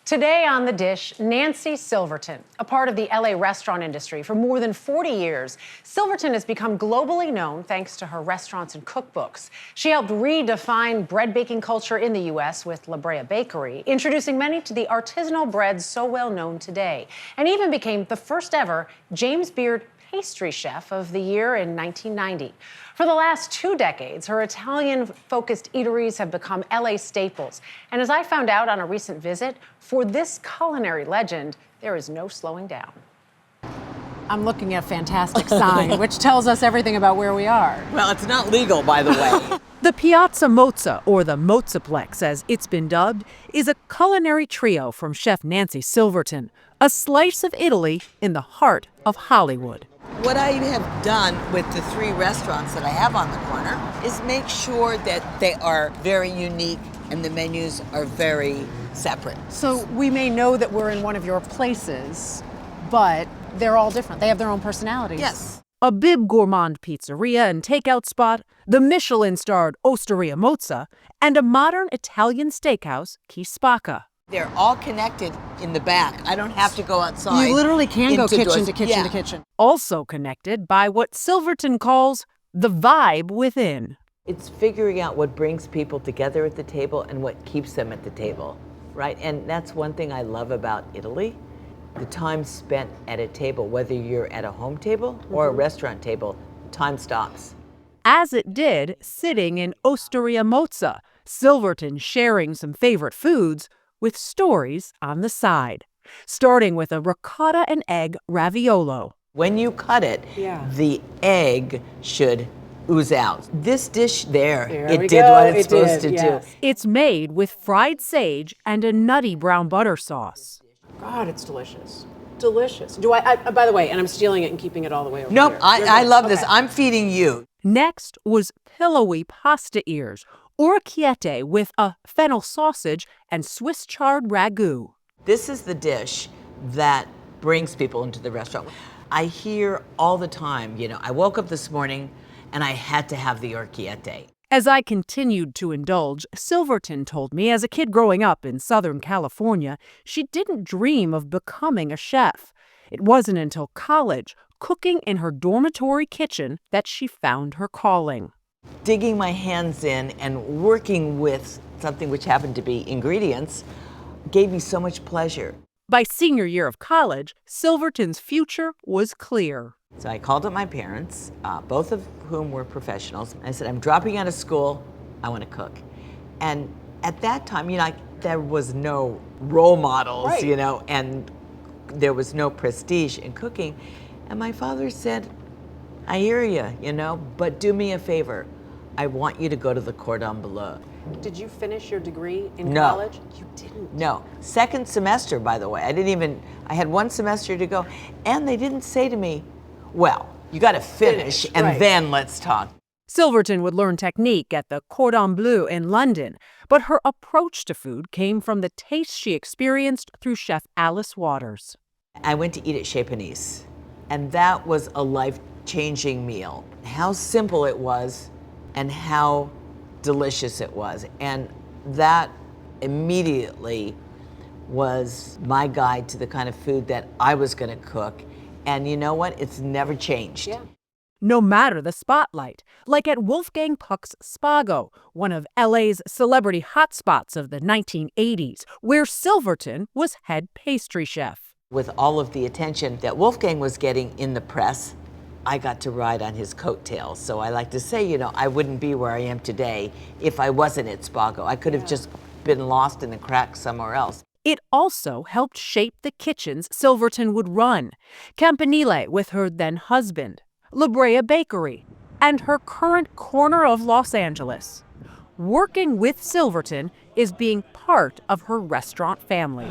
Today on The Dish, Nancy Silverton, a part of the LA restaurant industry for more than 40 years. Silverton has become globally known thanks to her restaurants and cookbooks. She helped redefine bread baking culture in the U.S. with Brea Bakery, introducing many to the artisanal breads so well known today, and even became the first ever James Beard Pastry Chef of the Year in 1990. For the last 2 decades, her Italian-focused eateries have become LA staples. And as I found out on a recent visit, for this culinary legend, there is no slowing down. I'm looking at a fantastic sign, which tells us everything about where we are. Well, it's not legal, by the way. The Piazza Mozza, or the Mozzaplex as it's been dubbed, is a culinary trio from chef Nancy Silverton, a slice of Italy in the heart of Hollywood. What I have done with the 3 restaurants that I have on the corner is make sure that they are very unique and the menus are very separate. So we may know that we're in one of your places, but they're all different. They have their own personalities. Yes. A bib gourmand pizzeria and takeout spot, the Michelin-starred Osteria Mozza, and a modern Italian steakhouse, Chi Spacca. They're all connected in the back. I don't have to go outside. You literally can go kitchen doors. to kitchen to kitchen. Also connected by what Silverton calls the vibe within. It's figuring out what brings people together at the table and what keeps them at the table, right? And that's one thing I love about Italy. The time spent at a table, whether you're at a home table or a restaurant table, time stops. As it did sitting in Osteria Mozza, Silverton sharing some favorite foods with stories on the side, starting with a ricotta and egg raviolo. When you cut it, the egg should ooze out. This dish it did what it's supposed to do. It's made with fried sage and a nutty brown butter sauce. God, it's delicious. Delicious. By the way, and I'm stealing it and keeping it all the way over Nope, here. I love this. I'm feeding you. Next was pillowy pasta ears, orecchiette with a fennel sausage and Swiss chard ragu. This is the dish that brings people into the restaurant. I hear all the time, I woke up this morning and I had to have the orecchiette. As I continued to indulge, Silverton told me as a kid growing up in Southern California, she didn't dream of becoming a chef. It wasn't until college, cooking in her dormitory kitchen, that she found her calling. Digging my hands in and working with something which happened to be ingredients gave me so much pleasure. By senior year of college, Silverton's future was clear. So I called up my parents, both of whom were professionals. I said, I'm dropping out of school, I want to cook. And at that time, there was no role models, Right. And there was no prestige in cooking. And my father said, I hear you, but do me a favor. I want you to go to the Cordon Bleu. Did you finish your degree in No. college? You didn't. No. Second semester, by the way. I had 1 semester to go. And they didn't say to me, well, you got to finish and right. then let's talk. Silverton would learn technique at the Cordon Bleu in London, but her approach to food came from the taste she experienced through Chef Alice Waters. I went to eat at Chez Panisse, and that was a life-changing meal. How simple it was and how delicious it was. And that immediately was my guide to the kind of food that I was going to cook. And you know what? It's never changed. Yeah. No matter the spotlight, like at Wolfgang Puck's Spago, one of LA's celebrity hotspots of the 1980s, where Silverton was head pastry chef. With all of the attention that Wolfgang was getting in the press, I got to ride on his coattails. So I like to say, I wouldn't be where I am today if I wasn't at Spago. I could have just been lost in the cracks somewhere else. It also helped shape the kitchens Silverton would run. Campanile with her then husband, Brea Bakery, and her current corner of Los Angeles. Working with Silverton is being part of her restaurant family.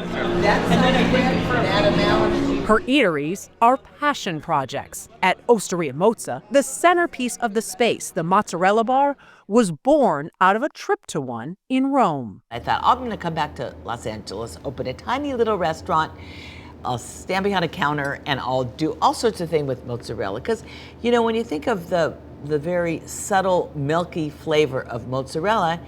Her eateries are passion projects. At Osteria Mozza, the centerpiece of the space, the mozzarella bar, was born out of a trip to one in Rome. I thought, I'm going to come back to Los Angeles, open a tiny little restaurant. I'll stand behind a counter and I'll do all sorts of things with mozzarella. Because, when you think of the very subtle, milky flavor of mozzarella,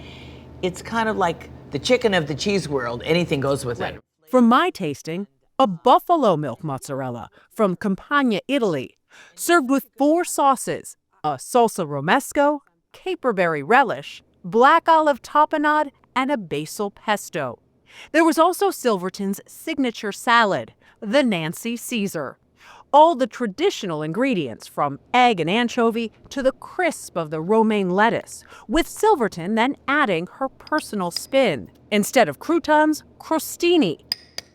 it's kind of like the chicken of the cheese world. Anything goes with it. For my tasting, a buffalo milk mozzarella from Campania, Italy, served with 4 sauces, a salsa romesco, caperberry relish, black olive tapenade, and a basil pesto. There was also Silverton's signature salad, the Nancy Caesar. All the traditional ingredients from egg and anchovy to the crisp of the romaine lettuce, with Silverton then adding her personal spin. Instead of croutons, crostini,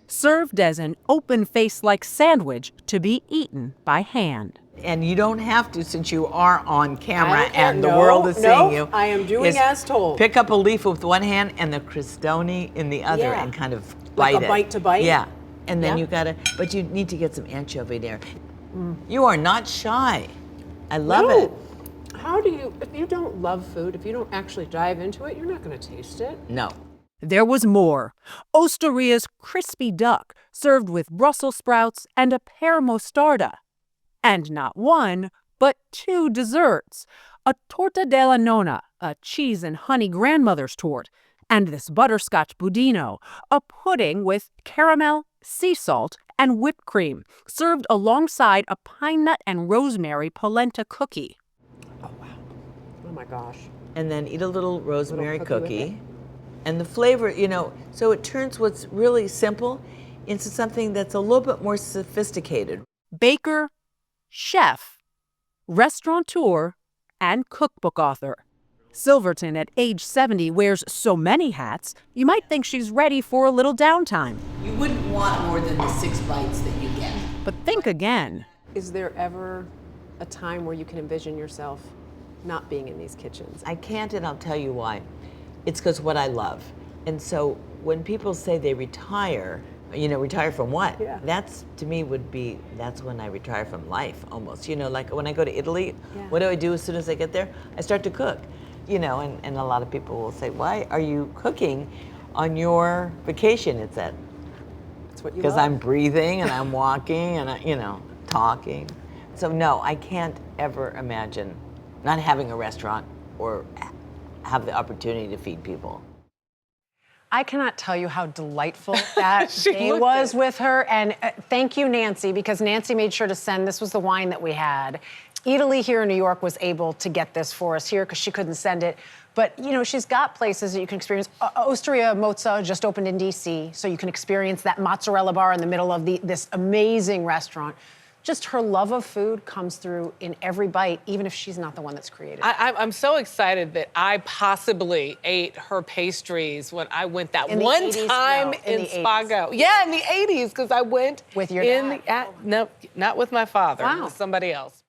served as an open-face-like sandwich to be eaten by hand. And you don't have to, since you are on camera I don't care. and the No, world is no, seeing you. I am doing is as told. Pick up a leaf with one hand and the crostoni in the other Yeah. and kind of Like bite a it. bite to bite? Yeah. And then Yeah. you gotta, but you need to get some anchovy there. You are not shy. I love No. it. How do you, if you don't love food, if you don't actually dive into it, you're not going to taste it. No. There was more. Osteria's crispy duck, served with Brussels sprouts and a pear mostarda. And not one, but 2 desserts. A torta della nonna, a cheese and honey grandmother's tort, and this butterscotch budino, a pudding with caramel, sea salt, and whipped cream, served alongside a pine nut and rosemary polenta cookie. Oh, wow. Oh, my gosh. And then eat a little rosemary cookie with cookie. And the flavor, so it turns what's really simple into something that's a little bit more sophisticated. Baker, chef, restaurateur, and cookbook author. Silverton, at age 70, wears so many hats, you might think she's ready for a little downtime. You wouldn't want more than the 6 bites that you get. But think again. Is there ever a time where you can envision yourself not being in these kitchens? I can't, and I'll tell you why. It's because what I love. And so when people say they retire, retire from what? Yeah. That's, to me, that's when I retire from life, almost. Like when I go to Italy, Yeah. what do I do as soon as I get there? I start to cook. And a lot of people will say, why are you cooking on your vacation? It's that, That's what you because love. I'm breathing and I'm walking and, talking. So no, I can't ever imagine not having a restaurant or have the opportunity to feed people. I cannot tell you how delightful that She day looked was it. with her. And thank you, Nancy, because Nancy made sure to send, this was the wine that we had. Italy here in New York was able to get this for us here because she couldn't send it. But, she's got places that you can experience. Osteria Mozza just opened in DC, so you can experience that mozzarella bar in the middle of this amazing restaurant. Just her love of food comes through in every bite, even if she's not the one that's created it. I'm so excited that I possibly ate her pastries when I went that In the one 80s? time No, in in the 80s. Spago. Yeah, in the 80s, because I went With your in dad? no, not with my father. Wow. With somebody else.